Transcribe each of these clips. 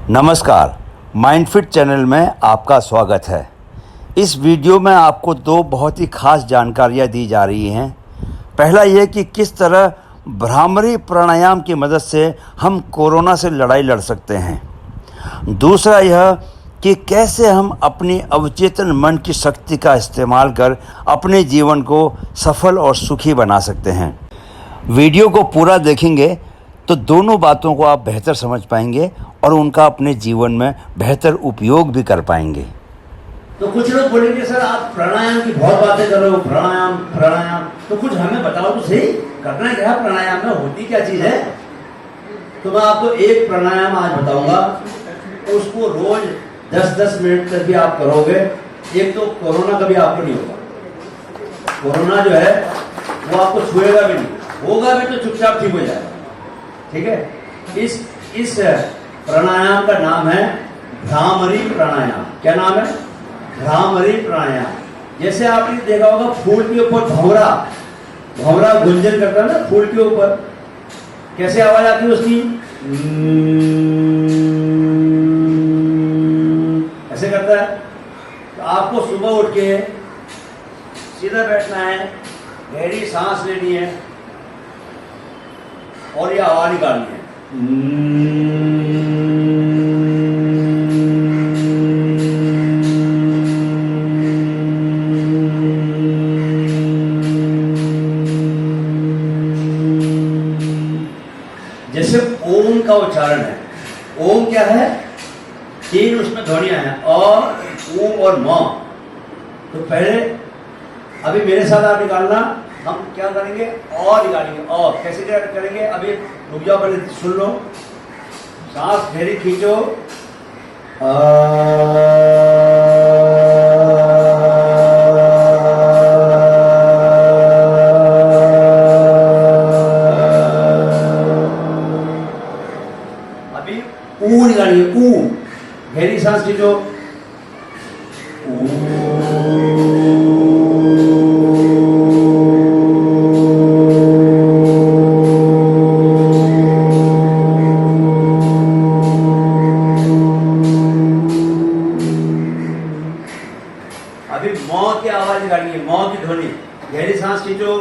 नमस्कार, माइंडफिट चैनल में आपका स्वागत है। इस वीडियो में आपको दो बहुत ही खास जानकारियां दी जा रही हैं। पहला ये कि किस तरह भ्रामरी प्राणायाम की मदद से हम कोरोना से लड़ाई लड़ सकते हैं। दूसरा यह कि कैसे हम अपनी अवचेतन मन की शक्ति का इस्तेमाल कर अपने जीवन को सफल और सुखी बना सकते हैं। वीडियो को पूरा देखेंगे तो दोनों बातों को आप बेहतर समझ पाएंगे और उनका अपने जीवन में बेहतर उपयोग भी कर पाएंगे। तो कुछ लोग बोलेंगे सर आप प्राणायाम की बहुत बातें कर रहे हो, प्राणायाम प्राणायाम, तो कुछ हमें बताओ तो सही, करना क्या प्राणायाम में, होती क्या चीज है। तो मैं आपको एक प्राणायाम आज बताऊंगा, उसको रोज 10-10 मिनट तक भी आप करोगे। एक तो कोरोना कभी आपको नहीं होगा, कोरोना जो है वो आपको छुएगा भी नहीं, होगा भी तो चुपचाप ठीक हो जाएगा। ठीक है। इस प्राणायाम का नाम है भ्रामरी प्राणायाम। क्या नाम है? भ्रामरी प्राणायाम। जैसे आपने देखा होगा फूल के ऊपर भंवरा गुंजन करता है ना, फूल के ऊपर कैसे आवाज आती है उसकी, ऐसे करता है। तो आपको सुबह उठ के सीधा बैठना है, गहरी सांस लेनी है और ये आवाज निकालनी है। जैसे ओम का उच्चारण है। ओम क्या है? 3 उसमें ध्वनियां हैं, और ऊ और म। तो पहले अभी मेरे साथ आप निकालना, हम क्या करेंगे और निकालेंगे। और कैसे करेंगे? अभी रुक जाओ, पहले सुन लो। सांस गहरी खींचो, अभी ऊ निकालिए, ऊ गहरी सांस खींचो, अभी मौ की आवाज निकालिए, मौ की ध्वनि। गहरी सांस खींचो,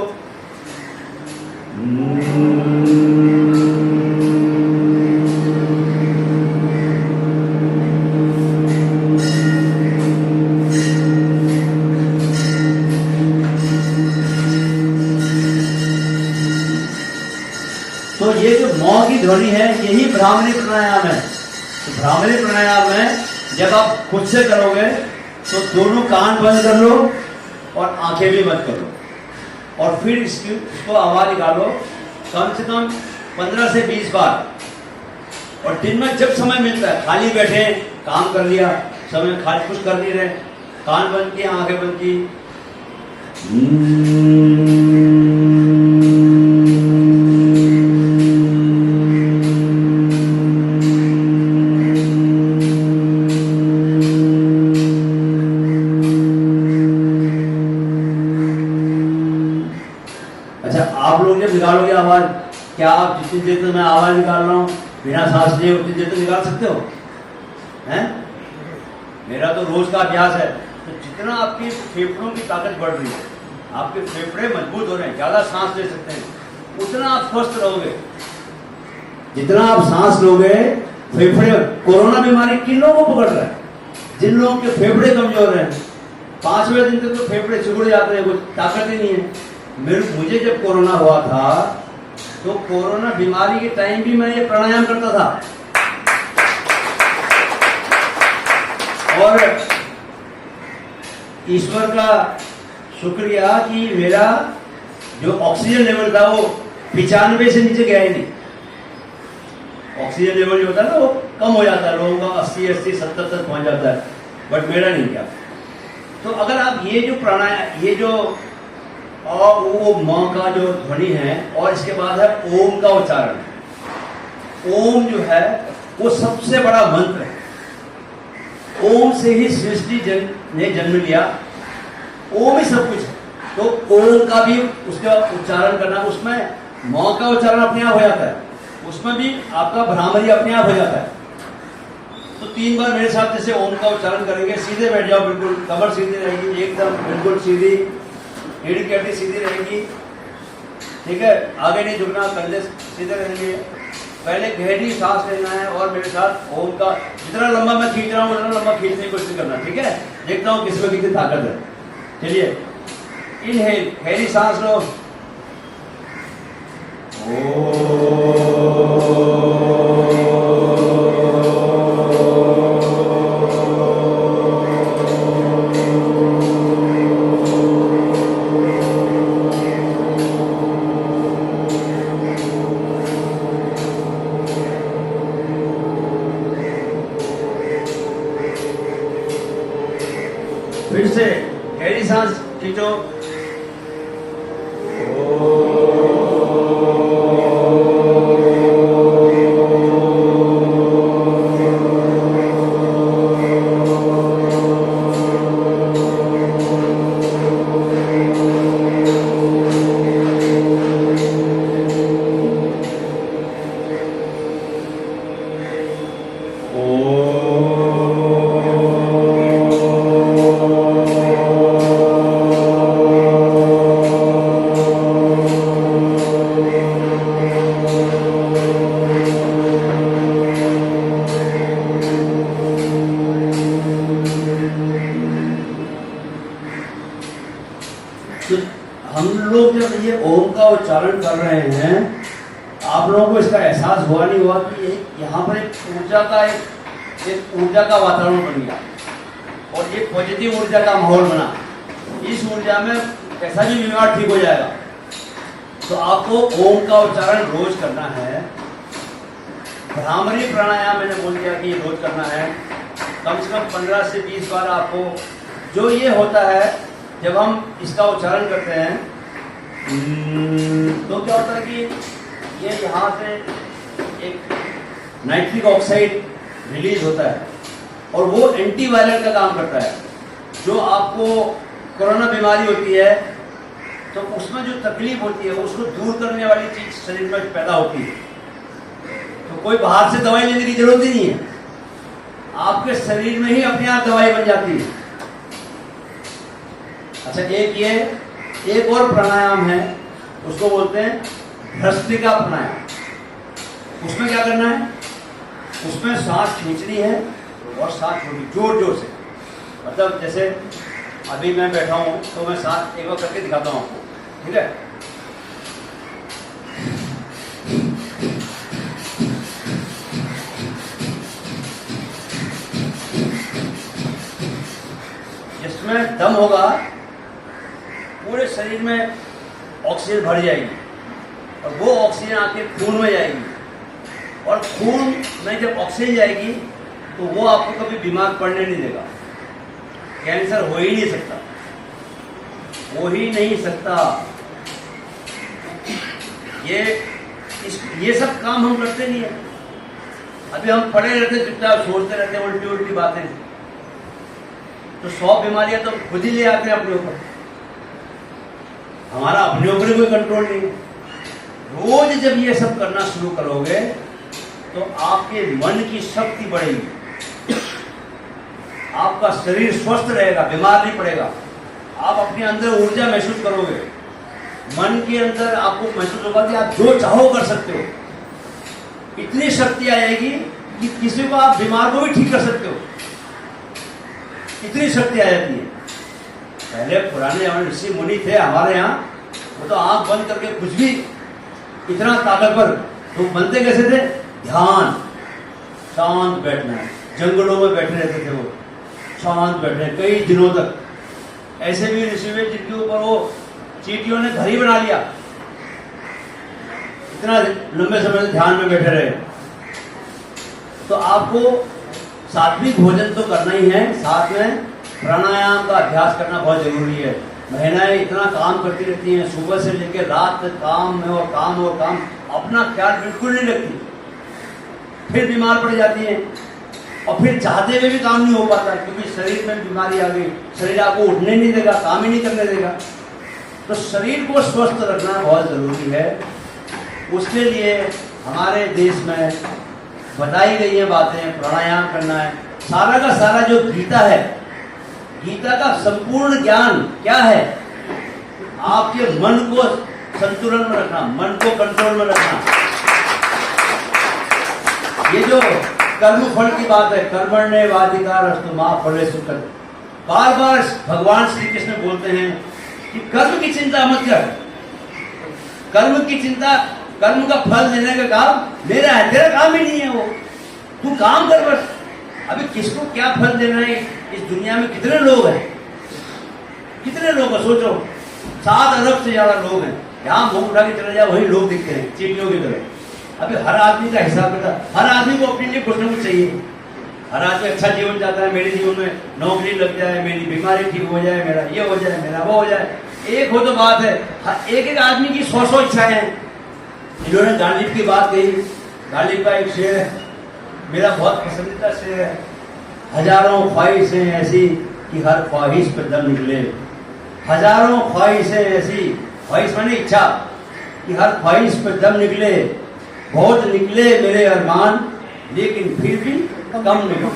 तो ये जो मौ की ध्वनि है यही भ्रामरी प्राणायाम है। तो भ्रामरी प्राणायाम में जब आप खुद से करोगे तो दोनों कान बंद कर लो और आंखें भी बंद करो, और फिर इसको आवाज निकालो कम से कम 15 से 20 बार। और दिन में जब समय मिलता है, खाली बैठे काम कर लिया, समय खाली कुछ कर नहीं रहे, कान बंद किए, आंखें बंद की, आप लोग जब निकालोगे आवाज, क्या आप जितनी देर तक मैं आवाज निकाल रहा हूँ बिना सांस लिए उतनी देर तक निकाल सकते हो? हैं? मेरा तो रोज का अभ्यास है। तो जितना आपकी फेफड़ों की ताकत बढ़ रही है, आपके फेफड़े मजबूत हो रहे हैं, ज्यादा सांस ले सकते हैं, उतना आप स्वस्थ रहोगे। जितना आप सांस लोगे, फेफड़े, कोरोना बीमारी किन लोगों को पकड़ रहा है? जिन लोगों के फेफड़े कमजोर हैं, 5वें दिन तक तो फेफड़े सिकुड़ जाते हैं, कुछ ताकत ही नहीं है। मुझे जब कोरोना हुआ था तो कोरोना बीमारी के टाइम भी मैं ये प्राणायाम करता था, और ईश्वर का शुक्रिया कि मेरा जो ऑक्सीजन लेवल था वो 95 से नीचे गया ही नहीं। ऑक्सीजन लेवल जो होता है ना वो कम हो जाता है, लोगों का 80-70 तक पहुंच जाता है, बट मेरा नहीं गया। तो अगर आप ये जो प्राणायाम, ये जो और वो मां का जो ध्वनि है, और इसके बाद है ओम का उच्चारण। ओम जो है वो सबसे बड़ा मंत्र है। ओम से ही सृष्टि ने जन्म लिया, ओम ही सब कुछ है। तो ओम का भी उसका उच्चारण करना, उसमें मां का उच्चारण अपने आप हो जाता है, उसमें भी आपका भ्रामरी अपने आप हो जाता है। 3 बार मेरे साथ जैसे ओम का उच्चारण करेंगे। सीधे बैठ जाओ, बिल्कुल कमर सीधी रहेगी, एकदम बिल्कुल सीधी, एड़ी कैटी सीधी रहेगी, ठीक है। आगे नहीं झुकना, कंधे सीधे रहेंगे। पहले गहरी सांस लेना है और मेरे साथ ओम का जितना लंबा मैं खींच रहा हूँ उतना लंबा खींचने की कोशिश करना, ठीक है। देखता हूँ किसमें कितनी ताकत है। चलिए, इनहेल, गहरी सांस लो। फिर से गहरी सांस खींचो। तो हम लोग जब ये ओम का उच्चारण कर रहे हैं, आप लोगों को इसका एहसास हुआ नहीं हुआ कि यहाँ पर एक ऊर्जा का वातावरण बन गया और एक पॉजिटिव ऊर्जा का माहौल बना। इस ऊर्जा में कैसा भी बीमार ठीक हो जाएगा। तो आपको ओम का उच्चारण रोज करना है। भ्रामरी प्राणायाम मैंने बोल दिया कि रोज करना है, कम से कम 15 से 20 बार। आपको जो ये होता है जब हम इसका उच्चारण करते हैं तो क्या होता है कि ये यहाँ से एक नाइट्रिक ऑक्साइड रिलीज होता है और वो एंटीवायरल का काम करता है। जो आपको कोरोना बीमारी होती है तो उसमें जो तकलीफ होती है उसको दूर करने वाली चीज शरीर में पैदा होती है। तो कोई बाहर से दवाई लेने की जरूरत ही नहीं है, आपके शरीर में ही अपने आप दवाई बन जाती है। अच्छा, एक और प्राणायाम है, उसको बोलते हैं भ्रष्टिका प्राणायाम। उसमें क्या करना है, उसमें सांस खींचनी है और सांस छोड़नी जोर जोर से। मतलब जैसे अभी मैं बैठा हूं तो मैं सांस एक बार करके दिखाता हूं आपको, ठीक है। जिसमें दम होगा पूरे शरीर में ऑक्सीजन भर जाएगी और वो ऑक्सीजन आके खून में जाएगी और खून में जब ऑक्सीजन जाएगी तो वो आपको कभी बीमार पड़ने नहीं देगा। कैंसर हो ही नहीं सकता, हो ही नहीं सकता। ये सब काम हम करते नहीं है। अभी हम पड़े रहते चुपचाप, सोचते रहते उल्टी उल्टी बातें, तो 100 बीमारियां तो खुद ही ले आते हैं अपने ऊपर। हमारा अपने ऊपर कोई कंट्रोल नहीं है। रोज जब ये सब करना शुरू करोगे तो आपके मन की शक्ति बढ़ेगी, आपका शरीर स्वस्थ रहेगा, बीमार नहीं पड़ेगा। आप अपने अंदर ऊर्जा महसूस करोगे, मन के अंदर आपको महसूस होगा कि आप जो चाहो कर सकते हो। इतनी शक्ति आएगी कि किसी को आप बीमार को भी ठीक कर सकते हो, इतनी शक्ति आ जाती है। पहले पुराने जमाने ऋषि मुनि थे हमारे यहाँ, वो तो आंख बंद करके कुछ भी, इतना ताकतवर। तो बनते कैसे थे, ध्यान, शांत बैठना है। जंगलों में बैठे रहते थे वो, शांत बैठे कई दिनों तक। ऐसे भी ऋषि हुए जिनके ऊपर वो चींटियों ने घर ही बना लिया, इतना लंबे समय से ध्यान में बैठे रहे। तो आपको सात्विक भोजन तो करना ही है, साथ में प्राणायाम का अभ्यास करना बहुत जरूरी है। महिलाएं इतना काम करती रहती हैं, सुबह से लेकर रात तक काम में और काम और काम, अपना ख्याल बिल्कुल नहीं रखती, फिर बीमार पड़ जाती हैं और फिर चाहते हुए भी काम नहीं हो पाता क्योंकि शरीर में बीमारी आ गई। शरीर आपको उठने नहीं देगा, काम ही नहीं करने देगा। तो शरीर को स्वस्थ रखना बहुत जरूरी है। उसके लिए हमारे देश में बताई गई है बातें, प्राणायाम करना है, सारा का सारा जो गीता है, गीता का संपूर्ण ज्ञान क्या है? आपके मन को संतुलन में रखना, मन को कंट्रोल में रखना। ये जो कर्म फल की बात है, कर्मण्येवाधिकारस्तु मा फलेषु कदाचन, बार बार भगवान श्री कृष्ण बोलते हैं कि कर्म की चिंता मत कर। कर्म की चिंता, कर्म का फल देने का काम मेरा है, तेरा काम ही नहीं है वो। तू काम कर बस। अभी किसको क्या फल देना है? इस दुनिया में कितने लोग हैं, कितने लोग हैं सोचो। 7 अरब से ज्यादा लोग हैं। यहाँ मुंह उठा के चले जाओ, वही लोग दिखते हैं चीटियों की तरह। अभी हर आदमी का हिसाब किताब, हर आदमी को अपने लिए कुछ ना कुछ चाहिए। हर आदमी अच्छा जीवन चाहता है, मेरे जीवन में नौकरी लग जाए, मेरी बीमारी ठीक हो जाए, मेरा ये हो जाए, मेरा वो हो जाए। एक हो तो बात है, एक एक आदमी की 100 इच्छाएं हैं। इन्होंने गालिब की बात कही। गालिब का एक शेर है, मेरा बहुत पसंदीदा शेर है। हजारों ख्वाहिशें ऐसी कि हर ख्वाहिश पर दम निकले। हजारों ख्वाहिशें ऐसी, ख्वाहिश माने इच्छा, कि हर ख्वाहिश पर दम निकले। बहुत निकले मेरे अरमान, लेकिन फिर भी कम निकले।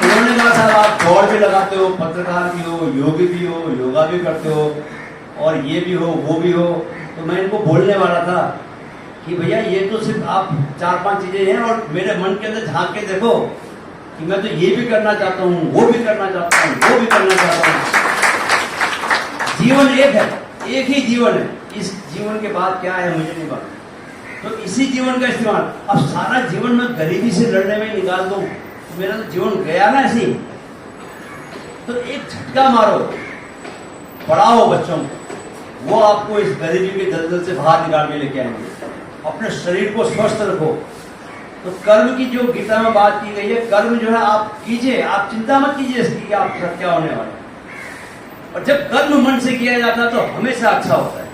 उन्होंने कहा साहब आप दौड़ भी लगाते हो, पत्रकार भी हो, योगी भी हो, योगा भी करते हो, और ये भी हो वो भी हो। तो मैं इनको बोलने वाला था कि भैया ये तो सिर्फ आप 4-5 चीजें हैं, और मेरे मन के अंदर झांक के देखो कि मैं तो ये भी करना चाहता हूँ, वो भी करना चाहता हूँ, वो भी करना चाहता हूँ। जीवन एक है, एक ही जीवन है। इस जीवन के बाद क्या है मुझे नहीं पता। तो इसी जीवन का इस्तेमाल, अब सारा जीवन मैं गरीबी से लड़ने में निकाल दूं तो मेरा तो जीवन गया ना ऐसे ही। तो एक झटका मारो, पढ़ाओ बच्चों को, वो आपको इस गरीबी के दलदल से बाहर निकाल के लेके आएंगे। अपने शरीर को स्वस्थ रखो। तो कर्म की जो गीता में बात की गई है, कर्म जो है आप कीजिए, आप चिंता मत कीजिए इसकी कि आप क्या होने वाला है। और जब कर्म मन से किया जाता है तो हमेशा अच्छा होता है,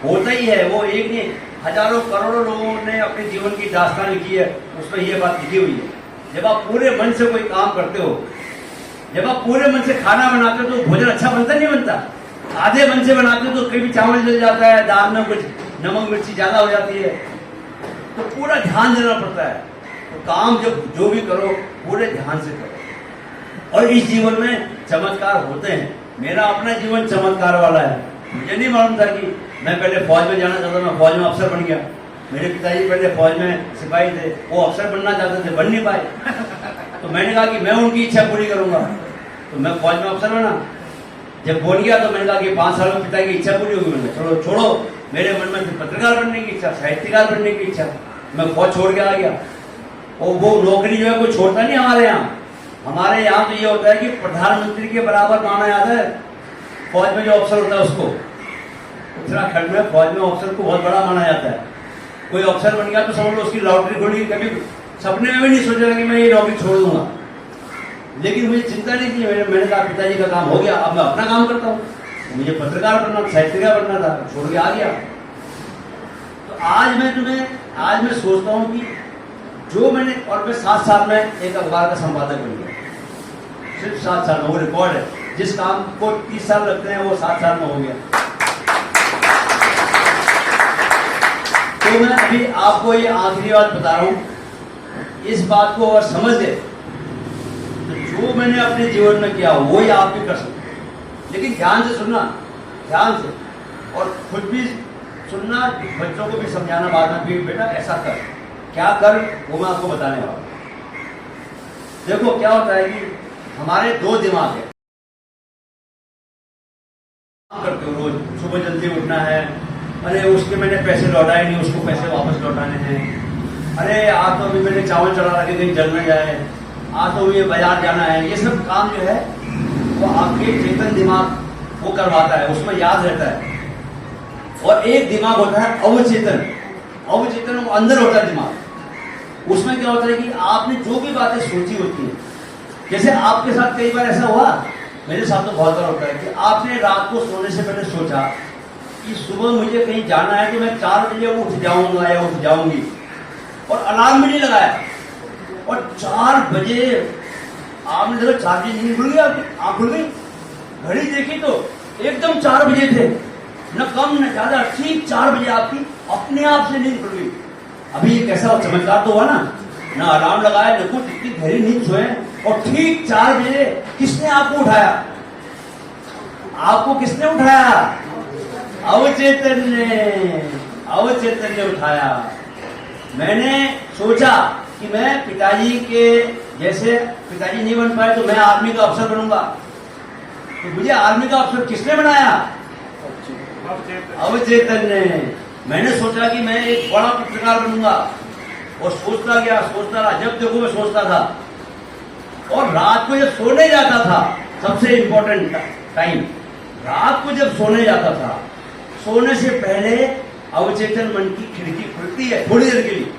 होता ही है। वो एक नहीं, हजारों करोड़ों लोगों ने अपने जीवन की दास्तान लिखी है, उसमें ये बात लिखी हुई है। जब आप पूरे मन से कोई काम करते हो, जब आप पूरे मन से खाना बनाते हो तो भोजन अच्छा बनता नहीं बनता। आधे मन से बनाते हो तो कभी चावल जल जाता है, दाल में कुछ नमक मिर्ची ज्यादा हो जाती है। तो पूरा ध्यान देना पड़ता है। तो काम जब जो भी करो पूरे ध्यान से करो। और इस जीवन में चमत्कार होते हैं। मेरा अपना जीवन चमत्कार वाला है। मुझे नहीं मालूम था कि मैं पहले फौज में जाना चाहता, मैं फौज में अफसर बन गया। मेरे पिताजी पहले फौज में सिपाही थे, वो अफसर बनना चाहते थे, बन नहीं पाए। तो मैंने कहा कि मैं उनकी इच्छा पूरी करूंगा, तो मैं फौज में अफसर बना। जब बन गया तो मैंने कहा कि 5 साल में पिता की इच्छा पूरी होगी। मैंने छोड़ो, मेरे मन में फिर पत्रकार बनने की इच्छा, साहित्यकार बनने की इच्छा। मैं फौज छोड़ के आ गया। और वो नौकरी जो है कोई छोड़ता नहीं हमारे यहाँ। हमारे यहाँ तो ये होता है कि प्रधानमंत्री के बराबर माना जाता है फौज में जो अफसर होता है उसको। उत्तराखंड में फौज में अफसर को बहुत बड़ा माना जाता है। कोई अफसर बन गया तो समझ लो उसकी लॉटरी खुली। कभी सपने में भी नहीं सोचा कि मैं ये नौकरी छोड़ दूंगा। लेकिन मुझे चिंता नहीं थी। मैंने कहा पिताजी का काम हो गया, अब मैं अपना काम करता हूँ। मुझे पत्रकार बनना, साहित्यकार बनना था, छोड़ के आ गया। तो आज मैं सोचता हूँ कि जो मैंने, और मैं 7 साल में एक अखबार का संपादक बन गया। सिर्फ 7 साल में, वो रिकॉर्ड है। जिस काम को 30 साल लगते हैं वो 7 साल में हो गया। तो मैं अभी आपको ये आखिरी बात बता रहा हूं। इस बात को अगर समझ गए तो जो मैंने अपने जीवन में किया वो ही आप भी कर सकते हैं। लेकिन ध्यान से सुनना, ध्यान से, और खुद भी सुनना, बच्चों को भी समझाना बाद में भी, बेटा ऐसा कर, क्या कर, वो मैं आपको बताने वाला हूं। देखो क्या होता है कि हमारे 2 दिमाग है। करते हो रोज, सुबह जल्दी उठना है, अरे उसके मैंने पैसे लौटाए नहीं, उसको पैसे वापस लौटाने हैं, अरे आज तो अभी मैंने चावल चढ़ा रखे कहीं जल में जाए, आज तो ये बाजार जाना है। ये सब काम जो है वो आपके चेतन दिमाग वो करवाता है, उसमें याद रहता है। और एक दिमाग होता है अवचेतन। अवचेतन वो अंदर होता है दिमाग। उसमें क्या होता है कि आपने जो भी बातें सोची होती है, जैसे आपके साथ कई बार ऐसा हुआ, मेरे साथ तो बहुत बार होता है कि आपने रात को सोने से पहले सोचा कि सुबह मुझे कहीं जाना है तो मैं 4 बजे उठ जाऊंगा या उठ जाऊंगी, और अलार्म भी नहीं लगाया। और 4 बजे आपने देखा 4 बजे नींद खुल गई, आपकी आँख खुल गई, घड़ी देखी तो एकदम 4 बजे थे, न कम न ज्यादा, ठीक 4 बजे आपकी अपने आप से नींद खुल गई। अभी ये कैसा चमत्कार तो हुआ ना अलार्म लगाया न कुछ, इतनी गहरी नींद सोए और ठीक 4 बजे किसने आपको उठाया? आपको किसने उठाया? अवचेतन ने उठाया। मैंने सोचा कि मैं पिताजी के जैसे, पिताजी नहीं बन पाए तो मैं आर्मी का अफसर बनूंगा। तो मुझे आर्मी का अफसर किसने बनाया? अवचेतन ने। मैंने सोचा कि मैं एक बड़ा पत्रकार बनूंगा और सोचता गया, सोचता रहा, जब देखो मैं सोचता था। और रात को जब सोने जाता था, सबसे इंपॉर्टेंट टाइम, रात को जब सोने जाता था, सोने से पहले अवचेतन मन की खिड़की खुलती है थोड़ी देर के लिए।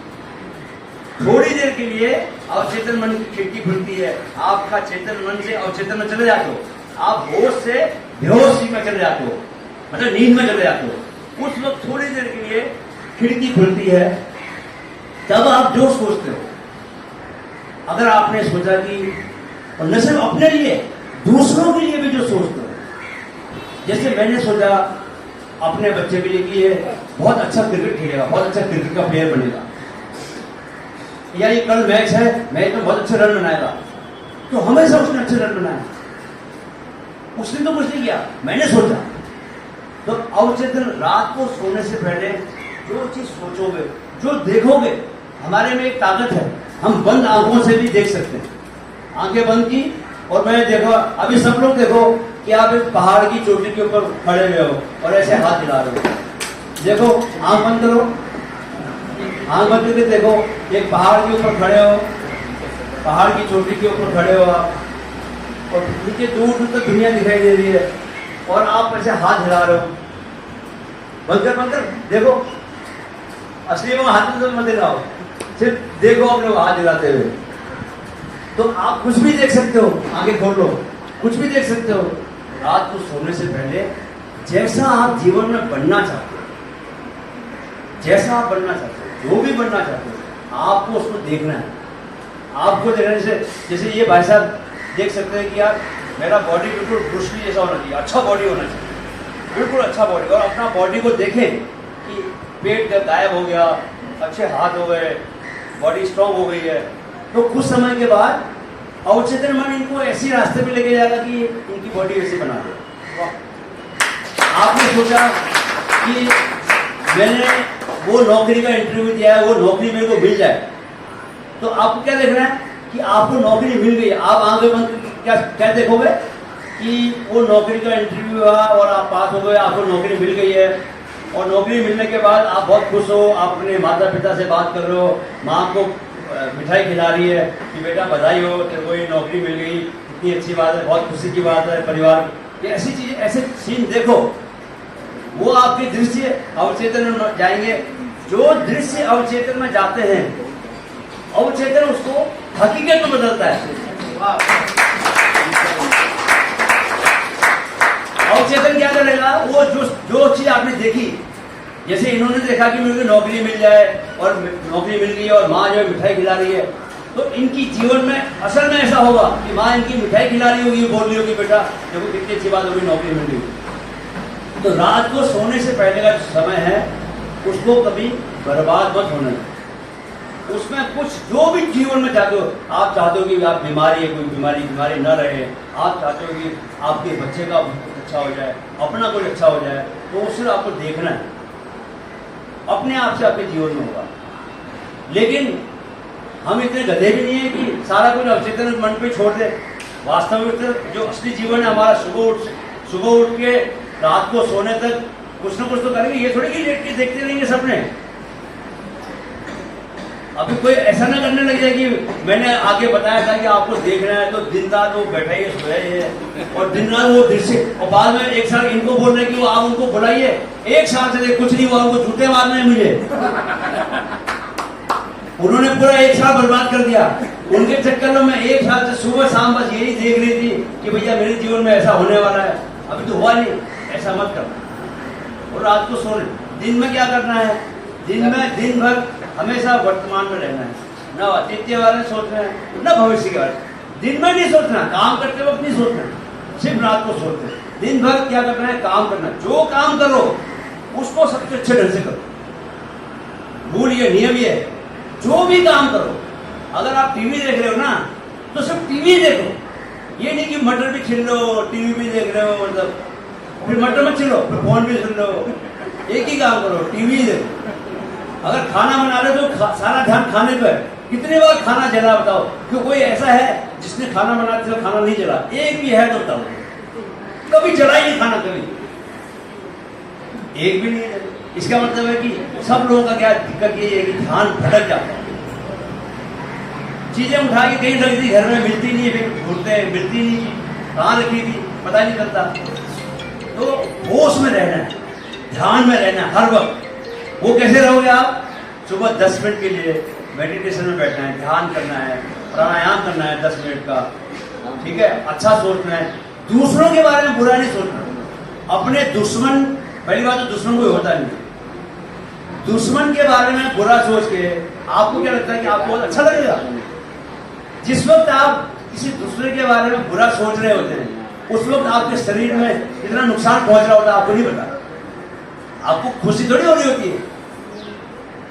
थोड़ी देर के लिए अवचेतन मन की खिड़की खुलती है। आपका चेतन मन से अवचेतन में चले जाते हो, आप होश से बेहोशी में चले जाते हो, मतलब नींद में चले जाते हो। उस वक्त थोड़ी देर के लिए खिड़की खुलती है, तब आप जो सोचते हो, अगर आपने सोचा कि, और न सिर्फ अपने लिए, दूसरों के लिए भी जो सोचते हो, जैसे मैंने सोचा अपने बच्चे के लिए कि ये बहुत अच्छा क्रिकेट खेलेगा, बहुत अच्छा क्रिकेट का प्लेयर बनेगा, या ये कल मैच है, मैच में बहुत अच्छे रन बनाएगा, तो हमेशा उसने अच्छे रन बनाए। उसने तो कुछ नहीं किया, मैंने सोचा। तो अवचेतन रात को सोने से पहले जो चीज सोचोगे, जो देखोगे, हमारे में एक ताकत है, हम बंद आंखों से भी देख सकते हैं। आंखें बंद की और मैंने देखा, अभी सब लोग देखो कि आप एक पहाड़ की चोटी के ऊपर खड़े हुए हो और ऐसे हाथ हिला रहे हो। देखो, आंख बंद करो, आंख बंद करके देखो, एक पहाड़ के ऊपर खड़े हो, पहाड़ की चोटी के ऊपर खड़े हो आप, और नीचे दूर दूर तक दुनिया दिखाई दे रही है और आप ऐसे हाथ हिला रहे हो। बंद कर देखो, असली में हाथ में मत हिलाओ, सिर्फ देखो अपने हाथ हिलाते हुए। तो आप कुछ भी देख सकते हो, आगे खोल लो, कुछ भी देख सकते हो। रात को सोने से पहले जैसा आप जीवन में बनना चाहते हो, जैसा आप बनना चाहते हो, जो भी बनना चाहते हो, आपको उसको देखना है। आपको देखने से, जैसे ये भाई साहब देख सकते हैं कि यार मेरा बॉडी बिल्कुल ब्रूस ली जैसा होना चाहिए, अच्छा बॉडी होना चाहिए, बिल्कुल अच्छा बॉडी। और अपना बॉडी को देखें कि पेट गायब हो गया, अच्छे हाथ हो गए, बॉडी स्ट्रांग हो गई है, तो कुछ समय के बाद अवचेतन मन इनको ऐसी रास्ते पे लेके जाएगा कि इनकी बॉडी वैसे बना दे। आपने सोचा कि मैंने वो नौकरी का इंटरव्यू दिया है, वो नौकरी मेरे को मिल जाए, तो आपको क्या देखना है कि आपको नौकरी मिल गई। आप आगे बंद क्या देखोगे कि वो नौकरी का इंटरव्यू हुआ और आप पास हो गए, आपको नौकरी मिल गई है, और नौकरी मिलने के बाद आप बहुत खुश हो, आप अपने माता पिता से बात कर रहे हो, माँ को मिठाई खिला रही है कि बेटा बधाई हो, तेरे को ये नौकरी मिल गई, इतनी अच्छी बात है, बहुत खुशी की बात है। परिवार ये ऐसी चीजें, ऐसे सीन देखो, वो आपके दृश्य अवचेतन में जाएंगे। जो दृश्य अवचेतन में जाते हैं, अवचेतन उसको हकीकत में बदलता है। अवचेतन क्या करेगा, वो जो चीज आपने देखी, जैसे इन्होंने देखा कि मुझे नौकरी मिल जाए और नौकरी मिल गई और माँ जो है मिठाई खिला रही है, तो इनकी जीवन में असल में ऐसा होगा कि माँ इनकी मिठाई खिला रही होगी, बोल रही होगी बेटा देखो कितनी अच्छी बात होगी, नौकरी मिल गई। तो रात को सोने से पहले का समय है, उसको कभी बर्बाद मत होने दो। उसमें कुछ जो भी जीवन में चाहते हो, आप चाहते हो कि आप बीमारी है, कोई बीमारी न रहे, आप चाहते हो कि आपके बच्चे का अच्छा हो जाए, अपना कोई अच्छा हो जाए, तो उससे आपको देखना है, अपने आप से आपके जीवन में होगा। लेकिन हम इतने गधे भी नहीं है कि सारा कुछ अवचेतन मन पे छोड़ दे। वास्तव में जो असली जीवन है हमारा, सुबह उठ के रात को सोने तक कुछ ना कुछ तो करेंगे। ये थोड़ी कि लेट के देखते रहेंगे सपने। अभी कोई ऐसा ना करने लग जाए कि मैंने आगे बताया था कि आपको देखना है तो दिन रात वो बैठा ही है और दिन रात वो दृश्य, और बाद में एक साल इनको बोल रहे कि वो आप उनको बुलाइए, एक साल से कुछ नहीं हुआ, उनको झूठे मारना है मुझे। उन्होंने पूरा एक साल बर्बाद कर दिया। उनके चक्कर में मैं एक साल से सुबह शाम बस यही देख रही थी कि भैया मेरे जीवन में ऐसा होने वाला है, अभी तो हुआ नहीं। ऐसा मत करना। और रात को सोने, दिन में क्या करना है, दिन भर हमेशा वर्तमान में रहना है, न अतीत के बारे में सोचना है, न भविष्य के बारे में। दिन में नहीं सोचना, काम करते वक्त नहीं सोचना, सिर्फ रात को सोचते। दिन भर क्या करना है, काम करना। जो काम करो उसको सबसे अच्छे ढंग से करो। रूल ये, नियम ये है, जो भी काम करो, अगर आप टीवी देख रहे हो ना तो सिर्फ टीवी देखो, ये नहीं कि मटर भी छीन लो, टीवी भी देख रहे हो, मतलब फिर मटर मत छीलो, फिर फोन भी सुन लो। एक ही काम करो, टीवी देखो। अगर खाना बना रहे हो तो सारा ध्यान खाने पे है। कितनी बार खाना जला बताओ, कि कोई ऐसा है जिसने खाना बनाते हुए खाना नहीं जला? एक भी है तो बताओ, कभी जला ही नहीं खाना, कभी एक भी नहीं है। इसका मतलब है कि सब लोगों का क्या दिक्कत ये है कि ध्यान भटक जाता है, चीजें उठा के कहीं रख दी, घर में मिलती नहीं है, फिर ढूंढते हैं, मिलती नहीं, कहाँ रखी थी पता नहीं चलता। तो होश में रहना है, ध्यान में रहना है हर वक्त। वो कैसे रहोगे आप? सुबह 10 मिनट के लिए मेडिटेशन में बैठना है, ध्यान करना है, प्राणायाम करना है 10 मिनट का, ठीक है, अच्छा सोचना है, दूसरों के बारे में बुरा नहीं सोचना। अपने दुश्मन, पहली बात तो दुश्मन कोई होता नहीं, दुश्मन के बारे में बुरा सोच के आपको क्या लगता है कि आपको बहुत अच्छा लगेगा? जिस वक्त आप किसी दूसरे के बारे में बुरा सोच रहे होते हैं, उस वक्त आपके शरीर में कितना नुकसान पहुंच रहा होता है आपको नहीं पता, आपको खुशी थोड़ी हो रही होती है।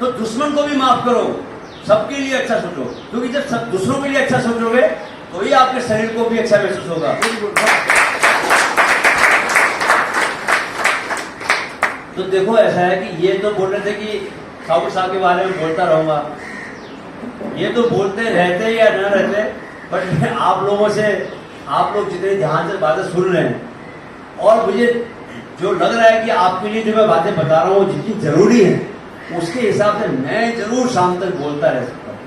तो दुश्मन को भी माफ करो, सबके लिए अच्छा सोचो, क्योंकि जब सब दूसरों के लिए अच्छा सोचोगे तो ही आपके शरीर को भी अच्छा महसूस होगा। तो देखो ऐसा है कि ये तो बोल रहे थे कि ठाकुर साहब के बारे में बोलता रहूंगा, ये तो बोलते रहते या न रहते, बट आप लोगों से, आप लोग जितने ध्यान से बातें सुन रहे हैं, और मुझे जो लग रहा है कि आपके लिए जो मैं बातें बता रहा हूँ जितनी जरूरी है, उसके हिसाब से मैं जरूर शाम तक बोलता रह सकता हूँ।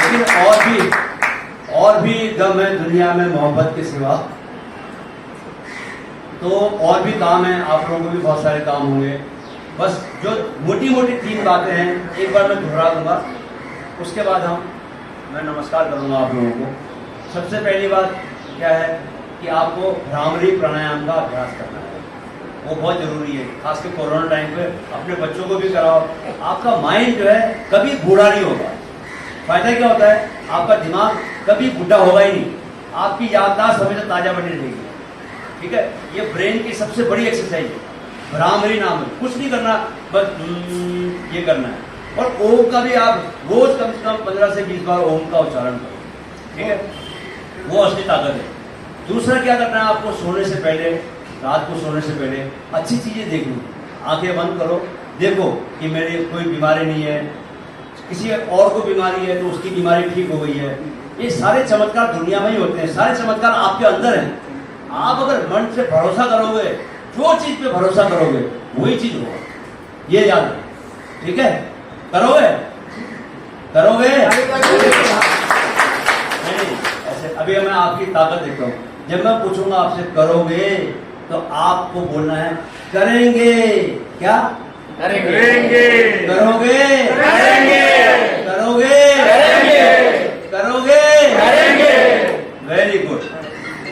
लेकिन और भी गम है दुनिया में मोहब्बत के सिवा, तो और भी काम है, आप लोगों को भी बहुत सारे काम होंगे। बस जो मोटी मोटी 3 बातें हैं एक बार मैं दोहरा दूंगा, उसके बाद मैं नमस्कार करूंगा आप लोगों को। सबसे पहली बात क्या है कि आपको भ्रामरी प्राणायाम का अभ्यास करना है, वो बहुत जरूरी है, खासकर कोरोना टाइम पे अपने बच्चों को भी कराओ। आपका माइंड जो है कभी बूढ़ा नहीं होगा। फायदा क्या होता है? आपका दिमाग कभी बूढ़ा होगा ही नहीं, आपकी याददाश्त हमेशा ताजा बनी रहेगी, ठीक है। ये ब्रेन की सबसे बड़ी एक्सरसाइज है, भ्रामरी नाम है। कुछ नहीं करना, बस ये करना है। और ओम का भी आप रोज कम से कम 15 से 20 बार ओम का उच्चारण करो, ठीक है, वो असली ताकत है। दूसरा क्या करना है आपको? सोने से पहले, रात को सोने से पहले अच्छी चीजें देखनी, आंखें बंद करो, देखो कि मेरी कोई बीमारी नहीं है, किसी और को बीमारी है तो उसकी बीमारी ठीक हो गई है। ये सारे चमत्कार दुनिया में ही होते हैं, सारे चमत्कार आपके अंदर हैं। आप अगर मन से भरोसा करोगे, जो चीज पे भरोसा करोगे वही चीज होगा, ये याद रखो, ठीक है। करोगे करोगे नहीं, ऐसे अभी मैं आपकी ताकत देखता हूँ। जब मैं पूछूंगा आपसे करोगे, तो आपको बोलना है करेंगे। क्या करेंगे? करोगे? करेंगे? करोगे? करोगे? Very good.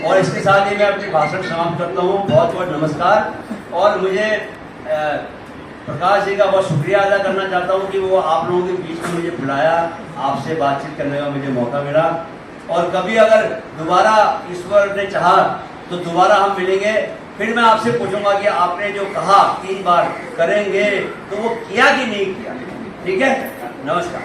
और इसके साथ ही मैं अपनी भाषण समाप्त करता हूँ। बहुत बहुत नमस्कार। और मुझे प्रकाश जी का बहुत शुक्रिया अदा करना चाहता हूँ कि वो आप लोगों के बीच में मुझे बुलाया, आपसे बातचीत करने का मुझे मौका मिला। और कभी अगर दोबारा ईश्वर ने चाहा तो दोबारा हम मिलेंगे। फिर मैं आपसे पूछूंगा कि आपने जो कहा 3 बार करेंगे, तो वो किया कि नहीं किया, ठीक है। नमस्कार।